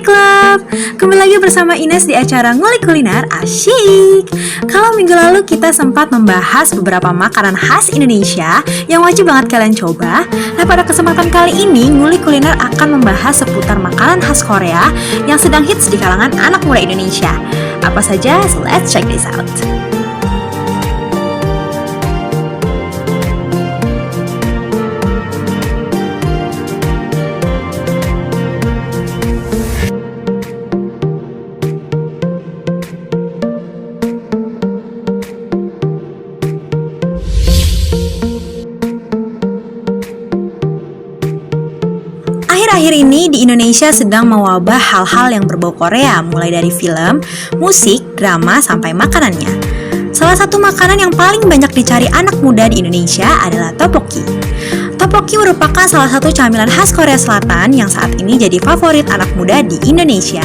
Club, kembali lagi bersama Ines di acara Ngulik Kuliner Asyik. Kalau minggu lalu kita sempat membahas beberapa makanan khas Indonesia yang wajib banget kalian coba. Nah, pada kesempatan kali ini Ngulik Kuliner akan membahas seputar makanan khas Korea yang sedang hits di kalangan anak muda Indonesia. Apa saja? So let's check this out. Akhir-akhir ini di Indonesia sedang mewabah hal-hal yang berbau Korea, mulai dari film, musik, drama, sampai makanannya. Salah satu makanan yang paling banyak dicari anak muda di Indonesia adalah tteokbokki. Tteokbokki merupakan salah satu camilan khas Korea Selatan yang saat ini jadi favorit anak muda di Indonesia.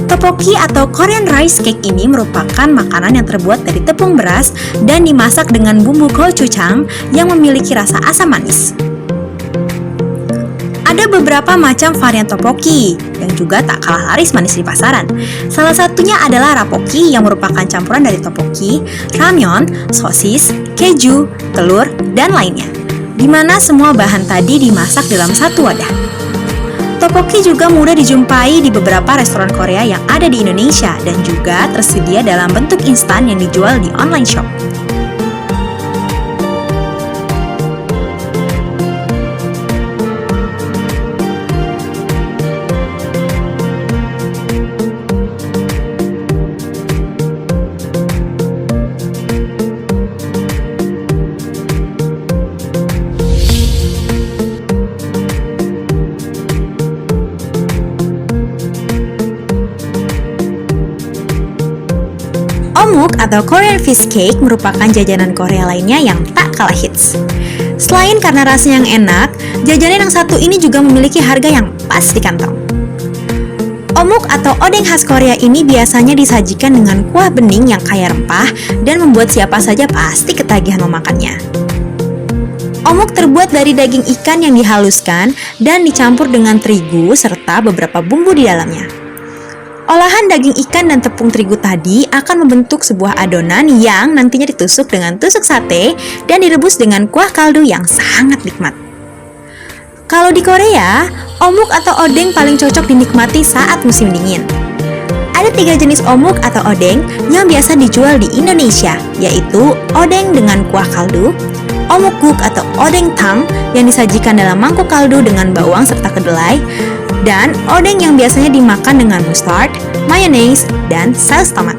Tteokbokki atau Korean rice cake ini merupakan makanan yang terbuat dari tepung beras dan dimasak dengan bumbu gochujang yang memiliki rasa asam manis. Ada beberapa macam varian tteokbokki yang juga tak kalah laris manis di pasaran. Salah satunya adalah rapoki yang merupakan campuran dari tteokbokki, ramyeon, sosis, keju, telur, dan lainnya, di mana semua bahan tadi dimasak dalam satu wadah. Tteokbokki juga mudah dijumpai di beberapa restoran Korea yang ada di Indonesia dan juga tersedia dalam bentuk instan yang dijual di online shop. Omuk atau Korean fish cake merupakan jajanan Korea lainnya yang tak kalah hits. Selain karena rasanya yang enak, jajanan yang satu ini juga memiliki harga yang pas di kantong. Omuk atau odeng khas Korea ini biasanya disajikan dengan kuah bening yang kaya rempah dan membuat siapa saja pasti ketagihan memakannya. Omuk terbuat dari daging ikan yang dihaluskan dan dicampur dengan terigu serta beberapa bumbu di dalamnya. Olahan daging ikan dan tepung terigu tadi akan membentuk sebuah adonan yang nantinya ditusuk dengan tusuk sate dan direbus dengan kuah kaldu yang sangat nikmat. Kalau di Korea, omuk atau odeng paling cocok dinikmati saat musim dingin. Ada 3 jenis omuk atau odeng yang biasa dijual di Indonesia, yaitu odeng dengan kuah kaldu, omukguk atau odeng tam yang disajikan dalam mangkuk kaldu dengan bawang serta kedelai, dan odeng yang biasanya dimakan dengan mustard, mayonnaise, dan saus tomat.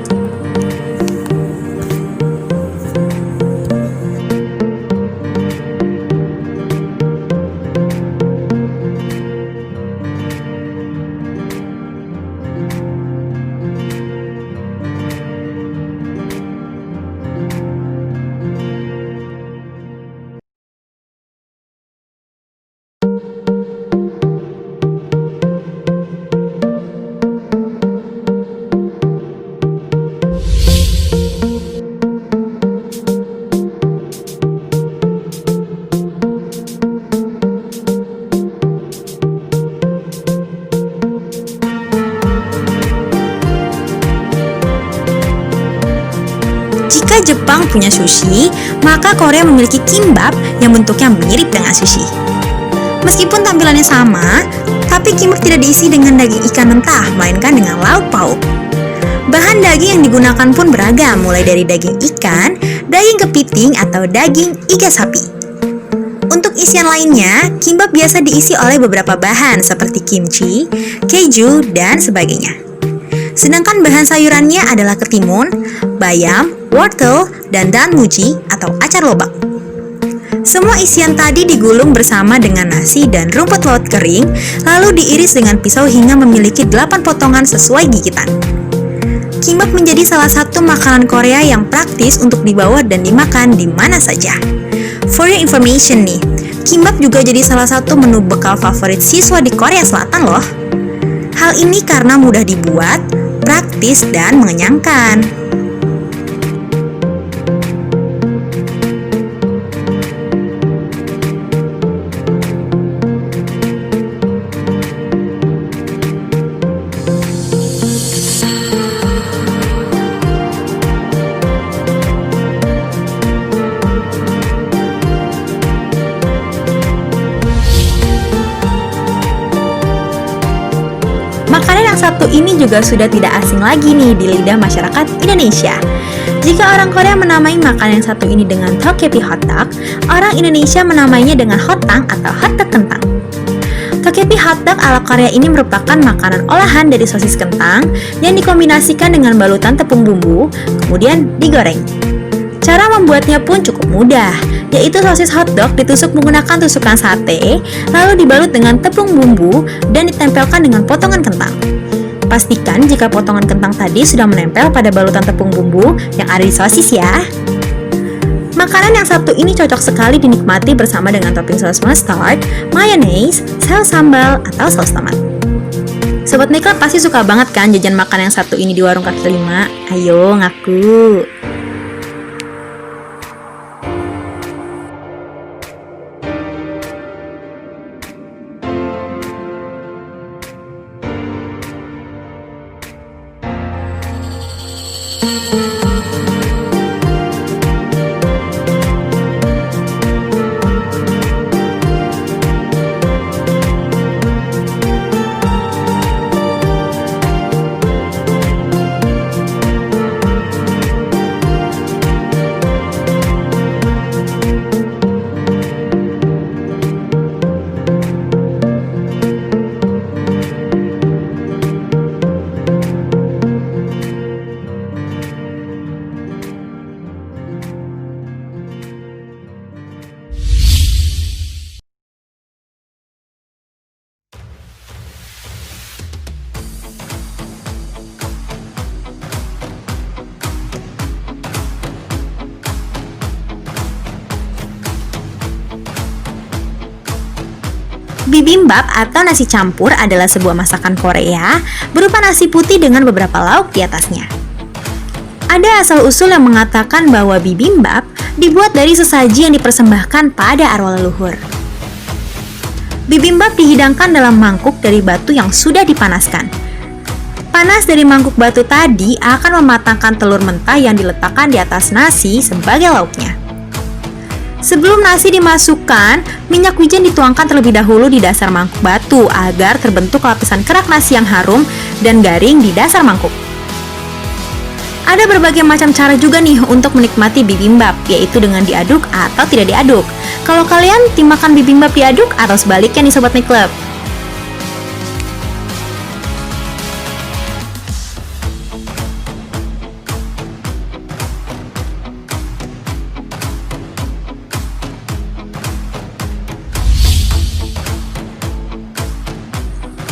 Jika Jepang punya sushi, maka Korea memiliki kimbap yang bentuknya mirip dengan sushi. Meskipun tampilannya sama, tapi kimbap tidak diisi dengan daging ikan mentah, melainkan dengan lauk pauk. Bahan daging yang digunakan pun beragam, mulai dari daging ikan, daging kepiting, atau daging iga sapi. Untuk isian lainnya, kimbap biasa diisi oleh beberapa bahan seperti kimchi, keju, dan sebagainya. Sedangkan bahan sayurannya adalah ketimun, bayam, wortel, dan danmuji atau acar lobak. Semua isian tadi digulung bersama dengan nasi dan rumput laut kering, lalu diiris dengan pisau hingga memiliki 8 potongan sesuai gigitan. Kimbap menjadi salah satu makanan Korea yang praktis untuk dibawa dan dimakan di mana saja. For your information nih, kimbap juga jadi salah satu menu bekal favorit siswa di Korea Selatan loh. Hal ini karena mudah dibuat, praktis, dan mengenyangkan. satu ini juga sudah tidak asing lagi nih di lidah masyarakat Indonesia. Jika orang Korea menamai makanan yang satu ini dengan Tteokbokki hotdog, orang Indonesia menamainya dengan hotang atau hotdog kentang. Tteokbokki hotdog ala Korea ini merupakan makanan olahan dari sosis kentang yang dikombinasikan dengan balutan tepung bumbu, kemudian digoreng. Cara membuatnya pun cukup mudah, yaitu sosis hotdog ditusuk menggunakan tusukan sate, lalu dibalut dengan tepung bumbu dan ditempelkan dengan potongan kentang. Pastikan jika potongan kentang tadi sudah menempel pada balutan tepung bumbu yang ada di sosis ya. Makanan yang satu ini cocok sekali dinikmati bersama dengan topping saus mustard, mayonnaise, saus sambal, atau saus tomat. Sobat Mie Club pasti suka banget kan jajan makan yang satu ini di warung kaki lima? Ayo ngaku! Bibimbap atau nasi campur adalah sebuah masakan Korea berupa nasi putih dengan beberapa lauk di atasnya. Ada asal-usul yang mengatakan bahwa bibimbap dibuat dari sesaji yang dipersembahkan pada arwah leluhur. Bibimbap dihidangkan dalam mangkuk dari batu yang sudah dipanaskan. Panas dari mangkuk batu tadi akan mematangkan telur mentah yang diletakkan di atas nasi sebagai lauknya. Sebelum nasi dimasukkan, minyak wijen dituangkan terlebih dahulu di dasar mangkuk batu agar terbentuk lapisan kerak nasi yang harum dan garing di dasar mangkuk. Ada berbagai macam cara juga nih untuk menikmati bibimbap, yaitu dengan diaduk atau tidak diaduk. Kalau kalian tim makan bibimbap diaduk atau sebaliknya nih Sobat Mie Club?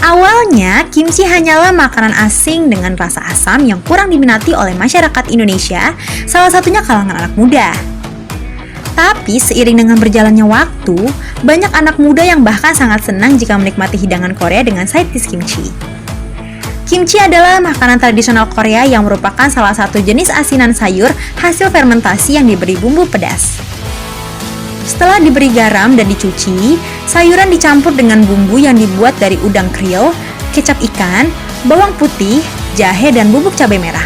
Awalnya, kimchi hanyalah makanan asing dengan rasa asam yang kurang diminati oleh masyarakat Indonesia, salah satunya kalangan anak muda. Tapi seiring dengan berjalannya waktu, banyak anak muda yang bahkan sangat senang jika menikmati hidangan Korea dengan side dish kimchi. Kimchi adalah makanan tradisional Korea yang merupakan salah satu jenis asinan sayur hasil fermentasi yang diberi bumbu pedas. Setelah diberi garam dan dicuci, sayuran dicampur dengan bumbu yang dibuat dari udang kriol, kecap ikan, bawang putih, jahe, dan bubuk cabai merah.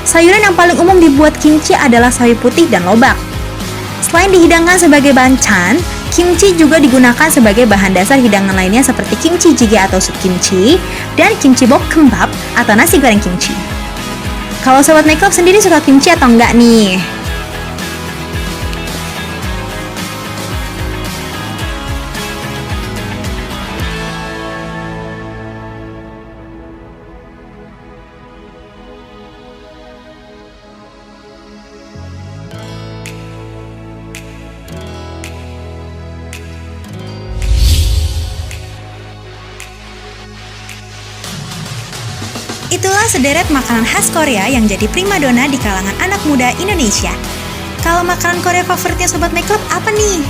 Sayuran yang paling umum dibuat kimchi adalah sawi putih dan lobak. Selain dihidangkan sebagai banchan, kimchi juga digunakan sebagai bahan dasar hidangan lainnya seperti kimchi jjigae atau sup kimchi, dan kimchi bokkeumbap atau nasi goreng kimchi. Kalau Sobat Mie Club sendiri suka kimchi atau enggak nih? Itulah sederet makanan khas Korea yang jadi primadona di kalangan anak muda Indonesia. Kalau makanan Korea favoritnya Sobat Mie Club apa nih?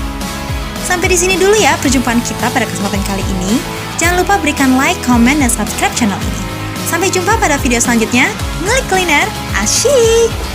Sampai di sini dulu ya perjumpaan kita pada kesempatan kali ini. Jangan lupa berikan like, comment, dan subscribe channel ini. Sampai jumpa pada video selanjutnya. Ngulik kuliner, asyik!